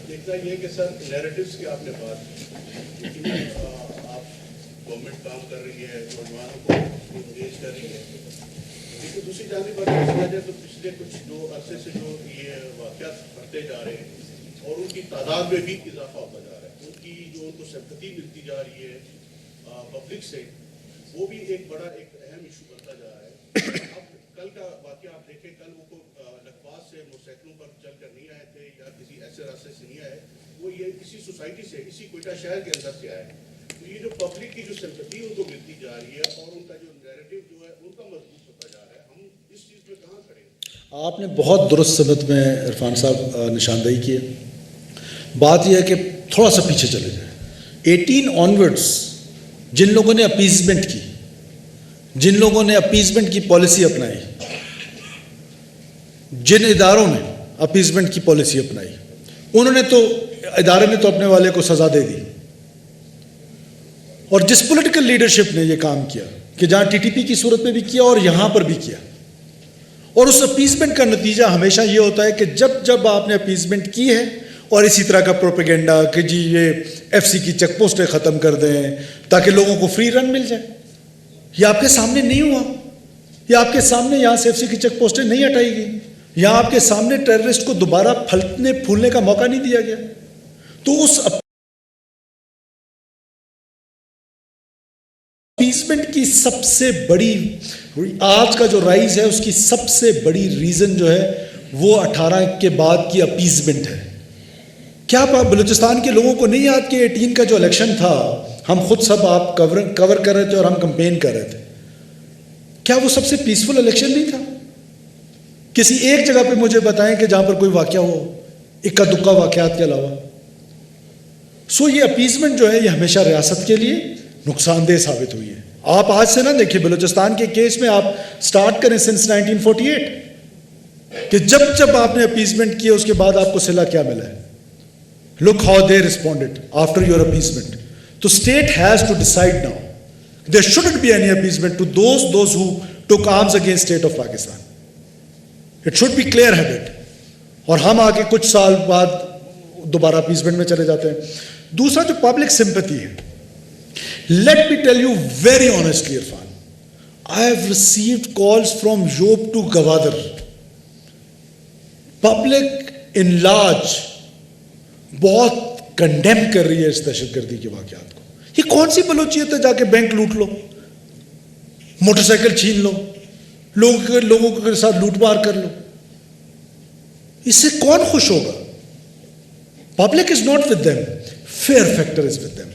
دیکھنا یہ کہ سر نیریٹوز کی آپ نے بات کی، آپ گورنمنٹ کام کر رہی ہے، نوجوانوں کو انگیج کر رہی ہے، لیکن دوسری جانب پر دیکھا جائے تو پچھلے کچھ دو عرصے سے جو یہ واقعات بڑھتے جا رہے ہیں اور ان کی تعداد میں بھی اضافہ ہوتا جا رہا ہے، ان کی جو ان کو سمپتی ملتی جا رہی ہے پبلک سے، وہ بھی ایک بڑا ایک اہم ایشو بنتا جا رہا ہے۔ اب کل کا واقعہ آپ دیکھیں، کل وہ لکھپاس سے موٹرسائیکلوں پر چل کر نہیں آئے تھے یا کسی ایسے راستے سے نہیں آئے، وہ یہ اسی سوسائٹی سے، اسی کوئٹہ شہر کے اندر سے آئے۔ تو یہ جو پبلک کی جو سمپتی ان کو ملتی جا رہی ہے اور ان کا جو نیریٹو جو ہے ان کا مضبوط ہوتا جا رہا ہے، ہم اس چیز میں کہاں کھڑے ہیں؟ آپ نے بہت درست سمت میں عرفان صاحب نشاندہی کی ہے۔ بات یہ ہے کہ تھوڑا سا پیچھے چلے جائیں۔ 18 آنورڈس جن لوگوں نے اپیزمنٹ کی، جن لوگوں نے اپیزمنٹ کی پالیسی اپنائی، جن اداروں نے اپیزمنٹ کی پالیسی اپنائی، انہوں نے تو ادارے نے تو اپنے والے کو سزا دے دی، اور جس پولیٹیکل لیڈرشپ نے یہ کام کیا کہ جہاں ٹی ٹی پی کی صورت میں بھی کیا اور یہاں پر بھی کیا، اور اس اپیزمنٹ کا نتیجہ ہمیشہ یہ ہوتا ہے کہ جب آپ نے اپیزمنٹ کی ہے اور اسی طرح کا پروپیگنڈا کہ جی یہ ایف سی کی چیک پوسٹیں ختم کر دیں تاکہ لوگوں کو فری رن مل جائے، یہ آپ کے سامنے نہیں ہوا، یہ آپ کے سامنے یہاں سے ایف سی کی چیک پوسٹیں نہیں ہٹائی گئی، یہاں آپ کے سامنے ٹیررسٹ کو دوبارہ پھلنے پھولنے کا موقع نہیں دیا گیا۔ تو اس اپیزمنٹ کی سب سے بڑی آج کا جو رائز ہے اس کی سب سے بڑی ریزن جو ہے وہ 18 کے بعد کی اپیزمنٹ ہے۔ کیا بلوچستان کے لوگوں کو نہیں یاد کہ 18 کا جو الیکشن تھا، ہم خود سب آپ کور کر رہے تھے اور ہم کمپین کر رہے تھے، کیا وہ سب سے پیسفل الیکشن نہیں تھا؟ کسی ایک جگہ پہ مجھے بتائیں کہ جہاں پر کوئی واقعہ ہو اکا دکا واقعات کے علاوہ۔ یہ اپیزمنٹ جو ہے یہ ہمیشہ ریاست کے لیے نقصان دہ ثابت ہوئی ہے۔ آپ آج سے نہ دیکھیں، بلوچستان کے کیس میں آپ سٹارٹ کریں سنس 1948 کہ جب آپ نے اپیزمنٹ کیا اس کے بعد آپ کو صلہ کیا ملا ہے۔ Look how they responded after your appeasement. The state has to decide now. There shouldn't be any appeasement to those who took arms against state of Pakistan. It should be clear-headed. اور ہم آگے کچھ سال بعد دوبارہ appeasement میں چلے جاتے ہیں۔ دوسرا جو پبلک سمپتی ہے، let me tell you very honestly Irfan, I have received calls from Job to Gwadar. Public in large بہت کنڈیم کر رہی ہے اس دہشت گردی کے واقعات کو۔ یہ کون سی بلوچیت ہے جا کے بینک لوٹ لو، موٹر سائیکل چھین لو، لوگوں کے ساتھ لوٹ مار کر لو، اس سے کون خوش ہوگا؟ Public is not with them, fair factor is with them.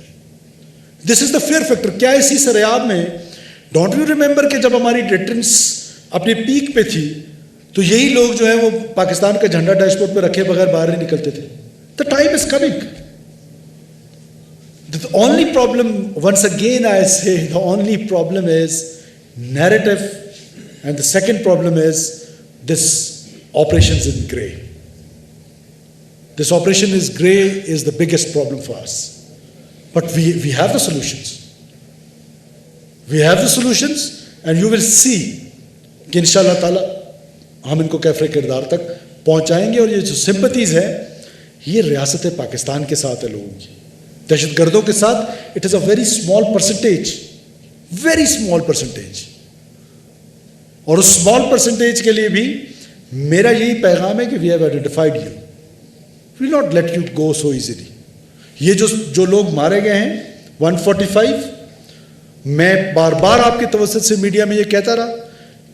This is the fair factor. کیا اسی سریاب میں ڈونٹ یو ریمبر کہ جب ہماری ڈیٹرنس اپنے پیک پہ تھی تو یہی لوگ جو ہیں وہ پاکستان کا جھنڈا ڈیش بورڈ پہ رکھے بغیر باہر نہیں نکلتے تھے۔ The time is coming. The only problem, once again I say, the only problem is narrative, and the second problem is this operations in grey. This operation is grey is the biggest problem for us. But we have the solutions. We have the solutions, and you will see کہ انشاءاللہ تعالی ہم ان کو کیفر کردار تک پہنچائیں گے۔ اور یہ جو سمپتیز ہے یہ ریاست پاکستان کے ساتھ ہے، لوگوں کی دہشت گردوں کے ساتھ۔ It is a very small percentage, very small percentage, اور اس اسمال پرسنٹیج کے لیے بھی میرا یہی پیغام ہے کہ we have identified you, we will not let you go so easily. یہ جو لوگ مارے گئے ہیں 145، میں بار بار آپ کے توسط سے میڈیا میں یہ کہتا رہا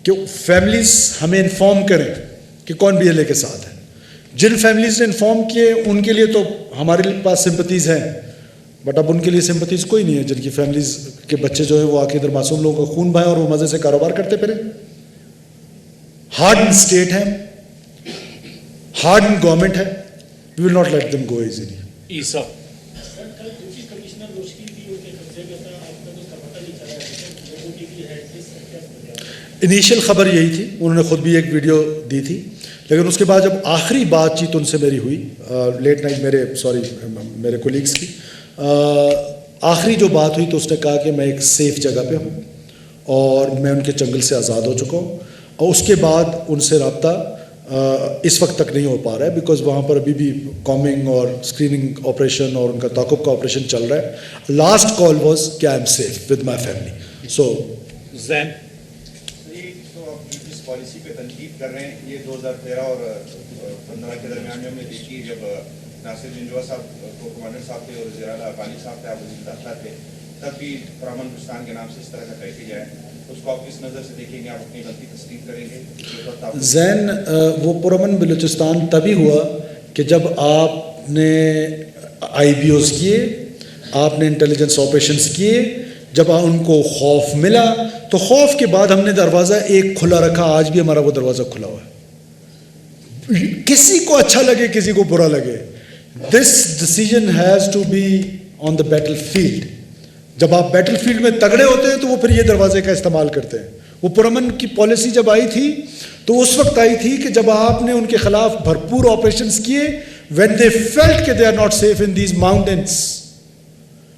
کہ فیملیز ہمیں انفارم کریں کہ کون بی ایل اے کے ساتھ ہے۔ جن فیملیز نے انفارم کیے ان کے لیے تو ہمارے پاس سمپتیز ہیں، بٹ اب ان کے لیے سمپتیز کوئی نہیں ہے جن کی فیملیز کے بچے جو ہے وہ آ کے ادھر معصوم لوگوں کا خون بہائیں اور وہ مزے سے کاروبار کرتے پھریں۔ ہارڈ ان اسٹیٹ ہے، ہارڈ ان گورنمنٹ ہے، we will not let them go easily. Initial خبر یہی تھی، انہوں نے خود بھی ایک ویڈیو دی تھی، لیکن اس کے بعد جب آخری بات چیت ان سے میری ہوئی لیٹ نائٹ میرے کولیگس کی، آخری جو بات ہوئی تو اس نے کہا کہ میں ایک سیف جگہ پہ ہوں اور میں ان کے چنگل سے آزاد ہو چکا ہوں، اور اس کے بعد ان سے رابطہ اس وقت تک نہیں ہو پا رہا ہے بیکاز وہاں پر ابھی بھی کامنگ اور اسکریننگ آپریشن اور ان کا تعاقب کا آپریشن چل رہا ہے. لاسٹ کال واز کہ I am safe with my family. So Zain تو آپ جس پالیسی پہ تنقید کر رہے ہیں یہ 2013 اور 15 کے درمیان میں ہم نے دیکھی جب ناصر جنجوعہ صاحب کو کمانڈر صاحب تھے اور وزیر اعلیٰ افغانی صاحب تھے آپ وزیر داخلہ تھے تب بھی پرامن بلوچستان کے نام سے اس طرح کا پیکیج آیا. اس کو آپ کس نظر سے دیکھیں گے, آپ اپنی غلطی تسلیم کریں گے؟ زین وہ پرامن بلوچستان تبھی ہوا کہ جب آپ نے آئی بی اوز کیے, آپ نے انٹیلیجنس آپریشنز کیے, جب ان کو خوف ملا تو خوف کے بعد ہم نے دروازہ ایک کھلا رکھا. آج بھی ہمارا وہ دروازہ کھلا ہوا ہے, کسی کو اچھا لگے کسی کو برا لگے. This decision has to be on the battle field. جب آپ بیٹل فیلڈ میں تگڑے ہوتے ہیں تو وہ پھر یہ دروازے کا استعمال کرتے ہیں. وہ پرامن کی پالیسی جب آئی تھی تو اس وقت آئی تھی کہ جب آپ نے ان کے خلاف بھرپور آپریشنز کیے, when they felt کہ they are not safe in these mountains,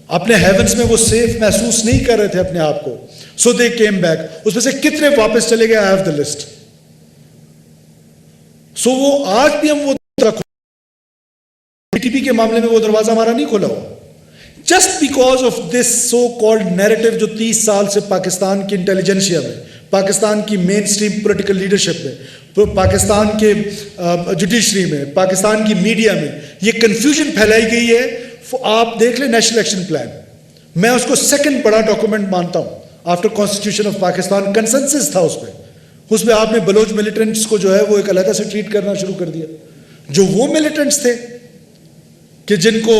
اپنے ہیونس میں وہ سیف محسوس نہیں کر رہے تھے اپنے آپ کو, so they came back. اس میں سے کتنے واپس چلے گئے, I have the list. so وہ آج بھی ہم وہ PTP کے معاملے میں وہ دروازہ ہمارا نہیں کھولا ہوا. Just because of this so called narrative جو 30 سال سے پاکستان کی انٹیلیجنسیا میں, پاکستان کی مین سٹریم پولیٹیکل لیڈرشپ میں, پاکستان کے جوڈیشری میں, پاکستان کی میڈیا میں یہ کنفیوژن پھیلائی گئی ہے. آپ دیکھ لیں نیشنل ایکشن پلان, میں اس کو سیکنڈ بڑا ڈاکومنٹ مانتا ہوں after constitution of Pakistan. Consensus تھا اس پہ آپ نے بلوچ ملیٹنٹس کو جو ہے وہ ایک علیحدہ سے ٹریٹ کرنا شروع کر دیا. جو وہ ملیٹنٹس تھے کہ جن کو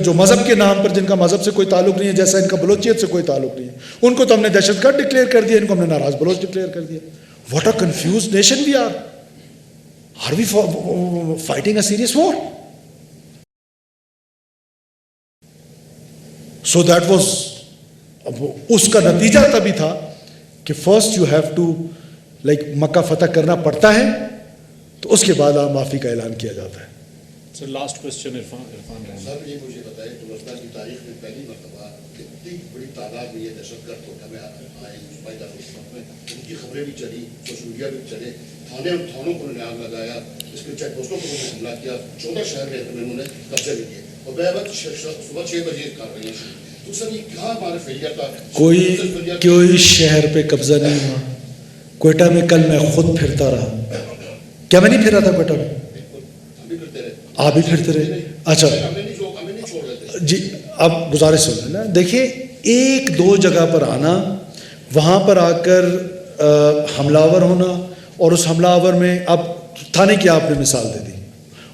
جو مذہب کے نام پر, جن کا مذہب سے کوئی تعلق نہیں ہے, جیسا ان کا بلوچیت سے کوئی تعلق نہیں ہے, ان کو تو ہم نے دہشت گرد ڈکلیئر کر دیا, ان کو ہم نے ناراض بلوچ ڈکلیئر کر دیا. What a confuse nation we are. Are we fighting a serious war? So that was, اس کا نتیجہ تبھی تھا کہ first you have to like Mecca فتح کرنا پڑتا ہے, تو اس کے بعد آپ معافی کا اعلان کیا جاتا ہے. سر لاسٹ کوشچن عرفان صاحب یہ مجھے بتائیں بلوچستان کی تاریخ میں پہلی مرتبہ اتنی بڑی تعداد میں یہ دہشت گرد کوٹہ میں آئے, میں ان کی خبریں بھی چلی, سوشل میڈیا بھی چلے, تھانوں کو انہوں نے آگ لگایا, اس کے چیک پوسٹوں کو انہوں نے حملہ کیا, 14 شہر میں انہوں نے قبضے بھی کیے, اور بے وقت صبح 6 بجے کارروائیاں شروع. تو سر یہ کہاں ہمارا فیلئر تھا؟ کوئی شہر پہ قبضہ نہیں ہوا. کوئٹہ میں کل میں خود پھرتا رہا. کیا میں نہیں پھر رہا تھا کوئٹہ میں؟ آپ بھی پھرتے رہے. اچھا جی, اب گزارش سن نا, دیکھیے ایک دو جگہ پر آنا, وہاں پر آ کر حملہ آور ہونا, اور اس حملہ آور میں اب تھانے کی آپ نے مثال دے دی,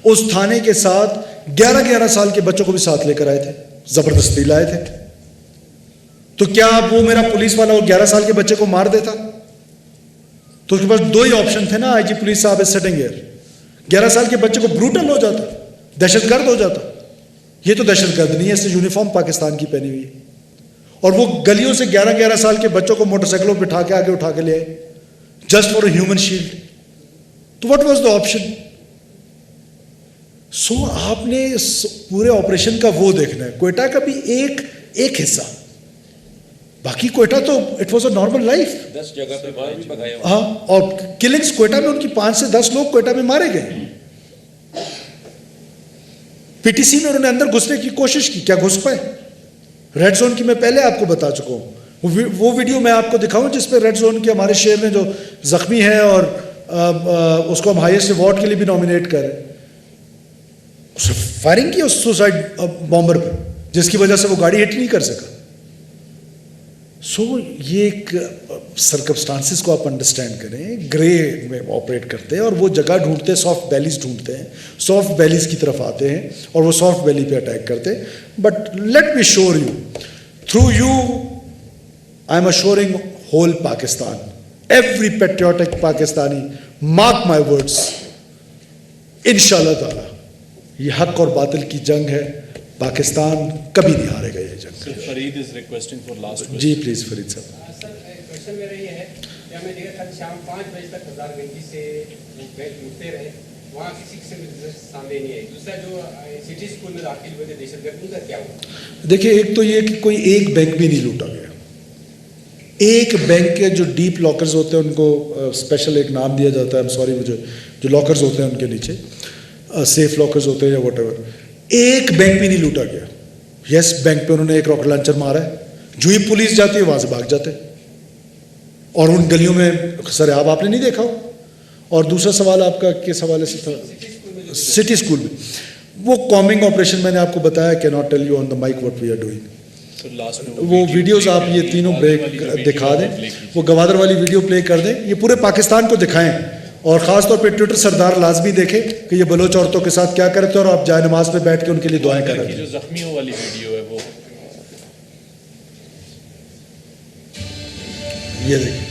اس تھانے کے ساتھ 11 سال کے بچوں کو بھی ساتھ لے کر آئے تھے, زبردستی لائے تھے. تو کیا وہ میرا پولیس والا وہ 11 سال کے بچے کو مار دیتا؟ تو اس کے پاس 2 ہی آپشن تھے نا, آئی جی پولیس صاحب از سٹنگ ہیئر. 11 سال کے بچے کو بروٹل ہو جاتا, دہشت گرد ہو جاتا. یہ تو دہشت گرد نہیں ہے, اس نے یونیفارم پاکستان کی پہنی ہوئی ہے, اور وہ گلیوں سے 11 سال کے بچوں کو موٹر سائیکلوں پہ بٹھا کے آگے اٹھا کے لے آئے just for a human shield. تو واٹ واز دا آپشن؟ سو آپ نے پورے آپریشن کا وہ دیکھنا ہے. کوئٹہ کا بھی ایک حصہ, باقی کوئٹہ تو it was a normal life. 10 جگہ پہ بھگائے. ہاں, اور کلنگز کوئٹہ میں ان کی 5 سے 10 لوگ کوئٹہ میں مارے گئے. پی ٹی سی میں انہوں نے اندر گھسنے کی کوشش کی, کیا گھس پائے؟ ریڈ زون کی میں پہلے آپ کو بتا چکا ہوں, وہ ویڈیو میں آپ کو دکھاؤں جس پہ ریڈ زون کے ہمارے شہر میں جو زخمی ہے اور اس کو ہم ہائیسٹ ایوارڈ کے لیے بھی نامینیٹ کر رہے ہیں, اس نے فائرنگ کی اس سوسائڈ بامبر پہ, جس کی وجہ سے وہ گاڑی ہٹ نہیں کر سکا. سو یہ ایک سرکمسٹانسز کو آپ انڈرسٹینڈ کریں. گرے میں آپریٹ کرتے ہیں اور وہ جگہ ڈھونڈتے ہیں, سافٹ بیلیز ڈھونڈتے ہیں, سافٹ بیلیز کی طرف آتے ہیں اور وہ سافٹ بیلی پہ اٹیک کرتے ہیں. But let me sure you, through you I am assuring whole Pakistan, every patriotic Pakistani, mark my words, انشاءاللہ تعالی یہ حق اور باطل کی جنگ ہے, پاکستان کبھی نہیں ہارے گا یہ جنگ. Farid is requesting for last. جی پلیز فرید صاحب. سر کوشچن میرا یہ ہے کہ ہمیں دیکھا کل شام 5 بجے تک ہزار گنجی سے لوٹتے رہے, وہاں کسی قسم کی سامنے نہیں آئی. دوسرا جو سٹی اسکول میں داخل ہوئے تھے دہشت گرد, ان کا کیا ہوا؟ دیکھیے ایک تو یہ کہ کوئی ایک بینک بھی نہیں لوٹا گیا, ایک بینک کے جو ڈیپ لاکرز ہوتے ہیں ان کو اسپیشل ایک نام دیا جاتا ہے, سوری مجھے, جو لاکرز ہوتے ہیں ان کے نیچے سیف لاکرز ہوتے ہیں یا واٹ ایور, ایک بینک بھی نہیں لوٹا گیا. یس, بینک پہ انہوں نے ایک راکٹ لانچر مارا ہے, جو ہی پولیس جاتی ہے وہاں سے بھاگ جاتے ہیں, اور ان گلیوں میں سرعاب آپ نے نہیں دیکھا ہو. اور دوسرا سوال آپ کا کس حوالے سے تھا؟ سٹی اسکول میں وہ کامنگ آپریشن میں نے آپ کو بتایا, کی not tell you on the mic what we are doing. وہ ویڈیوز آپ یہ تینوں بریک دکھا دیں, وہ گوادر والی ویڈیو پلے کر دیں, یہ پورے پاکستان کو دکھائیں, اور خاص طور پہ ٹویٹر سردار لازمی دیکھے کہ یہ بلوچ عورتوں کے ساتھ کیا کرتے ہیں, اور آپ جائے نماز پہ بیٹھ کے ان کے لیے دعائیں کر رہے ہیں. جو زخمیوں والی ویڈیو ہے وہ یہ دیکھیں.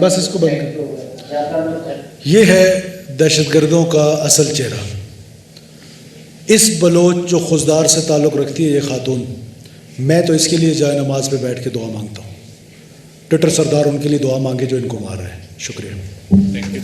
بس اس کو بند کر. یہ ہے دہشت گردوں کا اصل چہرہ. اس بلوچ جو خزدار سے تعلق رکھتی ہے یہ خاتون, میں تو اس کے لیے جائے نماز پہ بیٹھ کے دعا مانگتا ہوں. ٹویٹر سردار ان کے لیے دعا مانگے جو ان کو مار رہا ہے. شکریہ. Thank you.